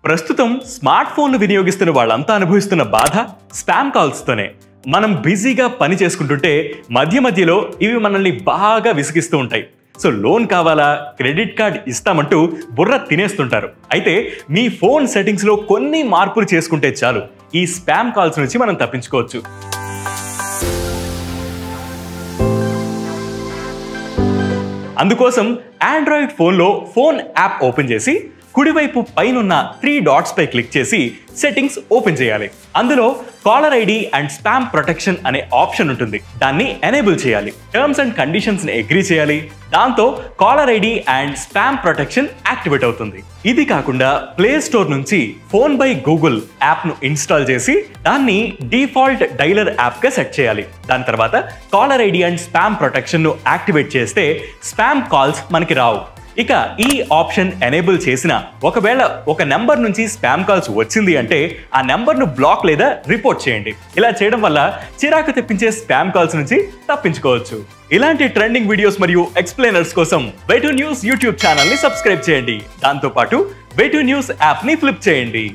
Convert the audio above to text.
ప్రస్తుతం స్మార్ట్ ఫోన్ను వినియోగిస్తున్న వాళ్ళంతా అనుభవిస్తున్న బాధ స్పామ్ కాల్స్తోనే. మనం బిజీగా పని చేసుకుంటుంటే మధ్య మధ్యలో ఇవి మనల్ని బాగా విసిగిస్తూ ఉంటాయి. సో లోన్ కావాలా, క్రెడిట్ కార్డ్ ఇస్తామంటూ బుర్ర తినేస్తుంటారు. అయితే మీ ఫోన్ సెట్టింగ్స్లో కొన్ని మార్పులు చేసుకుంటే చాలు, ఈ స్పామ్ కాల్స్ నుంచి మనం తప్పించుకోవచ్చు. అందుకోసం ఆండ్రాయిడ్ ఫోన్లో ఫోన్ యాప్ ఓపెన్ చేసి కుడివైపు పైనున్న 3 డాట్స్ పై క్లిక్ చేసి సెట్టింగ్స్ ఓపెన్ చేయాలి. అందులో caller ID and spam protection అనే ఆప్షన్ ఉంటుంది. దాన్ని ఎనేబుల్ చేయాలి. టర్మ్స్ అండ్ కండిషన్స్ ని అగ్రీ చేయాలి. దాంతో caller ID and spam protection activate అవుతుంది. ఇది కాకుండా ప్లే స్టోర్ నుంచి ఫోన్ బై గూగుల్ యాప్ ను ఇన్స్టాల్ చేసి దాన్ని డిఫాల్ట్ డైలర్ యాప్ గా సెట్ చేయాలి. దాని తర్వాత caller ID and spam protection ను యాక్టివేట్ చేస్తే స్పామ్ కాల్స్ మనకి రావు. ఇక ఈ ఆప్షన్ ఎనేబుల్ చేసిన ఒకవేళ ఒక నెంబర్ నుంచి స్పామ్ కాల్స్ వచ్చింది అంటే ఆ నెంబర్ను బ్లాక్ లేదా రిపోర్ట్ చేయండి. ఇలా చేయడం వల్ల చిరాకు తెప్పించే స్పామ్ కాల్స్ నుంచి తప్పించుకోవచ్చు. ఇలాంటి ట్రెండింగ్ వీడియోస్ మరియు ఎక్స్ప్లెయినర్స్ కోసం వే2 న్యూస్ యూట్యూబ్ ఛానల్ ని సబ్స్క్రైబ్ చేయండి. దాంతోపాటు వే2 న్యూస్ యాప్ ని ఫ్లిప్ చేయండి.